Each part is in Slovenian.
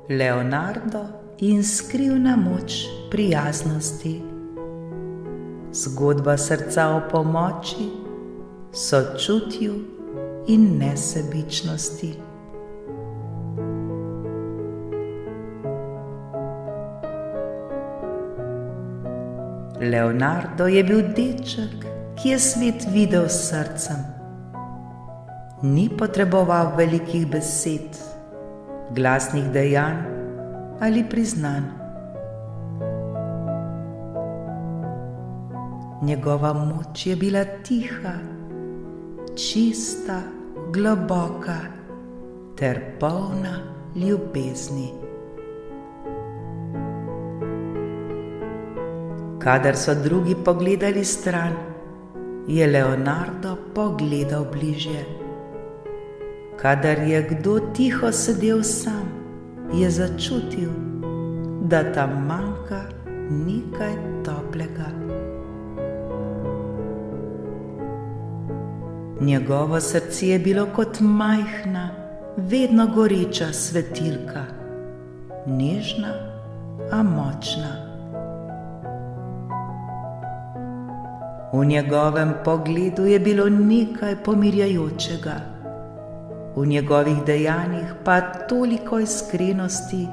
Leonardo in skrivna moč prijaznosti. Zgodba srca o pomoči, sočutju in nesebičnosti. Leonardo je bil deček, ki je svet videl s srcem. Ni potreboval velikih besed, glasnih dejanj ali priznanj. Njegova moč je bila tiha, čista, globoka ter polna ljubezni. Kadar so drugi pogledali stran, je Leonardo pogledal bližje. Kadar je kdo tiho sedel sam, je začutil, da tam manjka nekaj toplega. Njegovo srce je bilo kot majhna, vedno goreča svetilka, nežna, a močna. V njegovem pogledu je bilo nekaj pomirjajočega, v njegovih dejanjih pa toliko iskrenosti,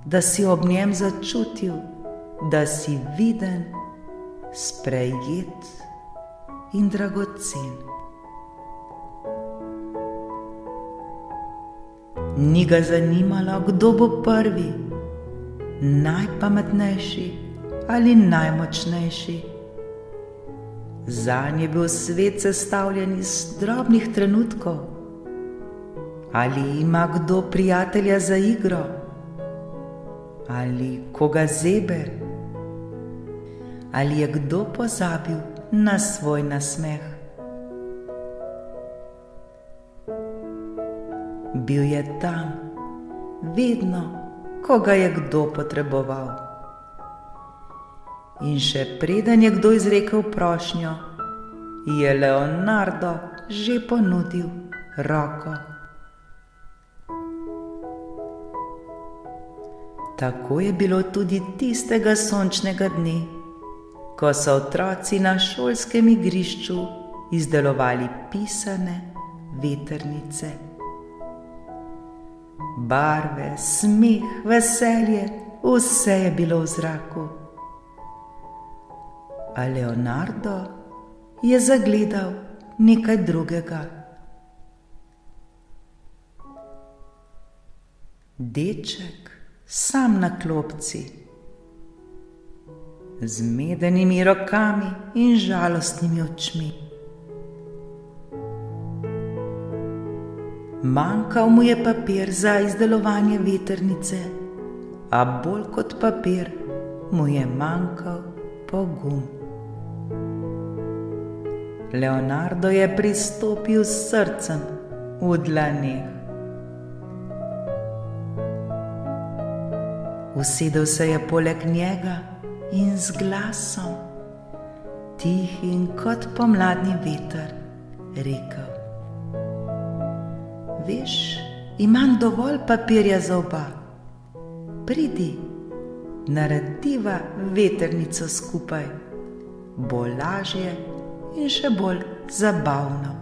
da si ob njem začutil, da si viden, sprejet in dragocen. Ni ga zanimalo, kdo bo prvi, najpametnejši ali najmočnejši. Zanj je bil svet sestavljen iz drobnih trenutkov. Ali ima kdo prijatelja za igro? Ali koga zebe? Ali je kdo pozabil na svoj nasmeh? Bil je tam, vedno, ko ga je kdo potreboval. In še preden je kdo izrekel prošnjo, je Leonardo že ponudil roko. Tako je bilo tudi tistega sončnega dne, ko so otroci na šolskem igrišču izdelovali pisane vetrnice. Barve, smeh, veselje, vse je bilo v zraku. A Leonardo je zagledal nekaj drugega. Deček sam na klopci, z medenimi rokami in žalostnimi očmi. Manjkal mu je papir za izdelovanje vetrnice, a bolj kot papir mu je manjkal pogum. Leonardo je pristopil s srcem v dlaneh. Usedel se je poleg njega in z glasom, tihim kot pomladni veter, rekel: Veš, imam dovolj papirja za oba. Pridi, narediva vetrnico skupaj, bo lažje in še bolj zabavno.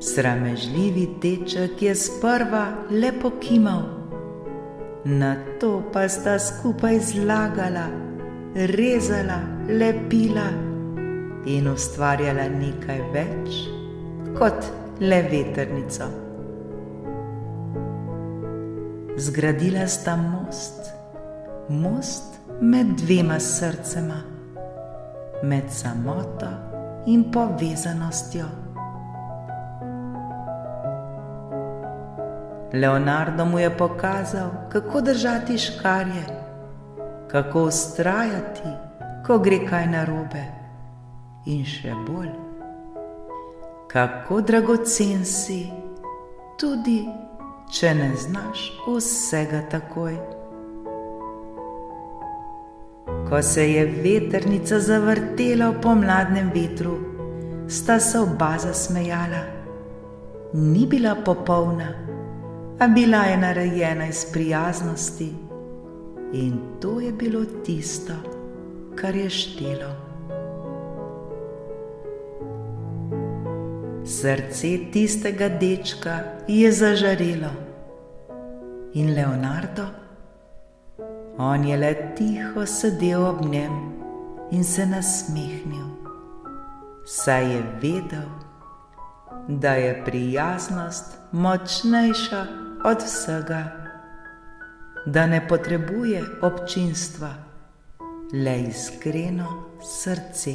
Sramežljivi deček je sprva le pokimal, nato pa sta skupaj zlagala, rezala, lepila in ustvarjala nekaj več kot le vetrnico. Zgradila sta most, most med dvema srcema, med samoto in povezanostjo. Leonardo mu je pokazal, kako držati škarje, kako vztrajati, ko gre kaj narobe, in še bolj, kako dragocen si, tudi če ne znaš vsega takoj. Ko se je vetrnica zavrtela v pomladnem vetru, sta se oba zasmejala. ni bila popolna, a bila je narejena iz prijaznosti in to je bilo tisto, kar je štelo. Srce tistega dečka je zažarelo in Leonardo, on je le tiho sedel ob njem in se nasmehnil, saj je vedel, da je prijaznost močnejša od vsega, da ne potrebuje občinstva, le iskreno srce.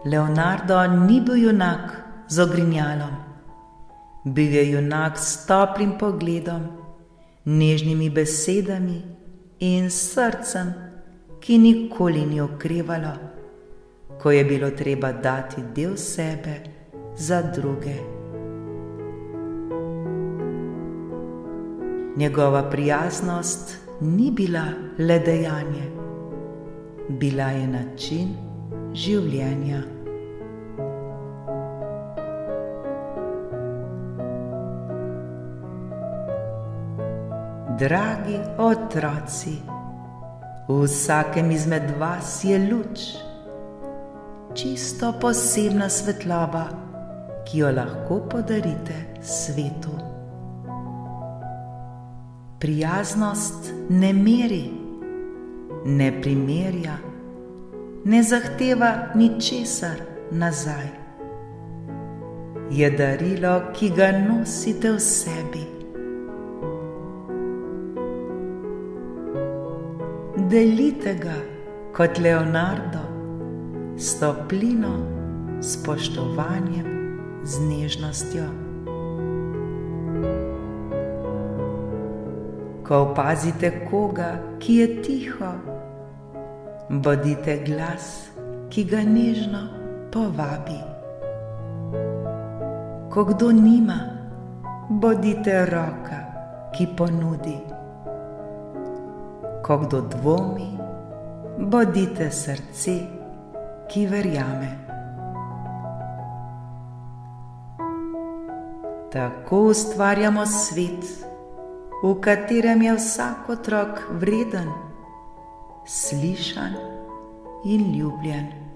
Leonardo ni bil junak z ogrinjalom, bil je junak s toplim pogledom, nežnimi besedami in srcem, ki nikoli ni okrevalo, ko je bilo treba dati del sebe za druge. Njegova prijaznost ni bila le dejanje, bila je način življenja. Dragi otroci, v vsakem izmed vas je luč, čisto posebna svetloba, ki jo lahko podarite svetu. Prijaznost ne meri, ne primerja, ne zahteva ničesar nazaj. Je darilo, ki ga nosite v sebi. Delite ga kot Leonardo, s toplino, spoštovanjem, z nežnostjo. Ko opazite koga, ki je tiho, bodite glas, ki ga nežno povabi. Ko kdo nima, bodite roka, ki ponudi. Ko kdo dvomi, bodite srce, ki verjame. Tako ustvarjamo svet, v katerem je vsak otrok vreden, slišan in ljubljen.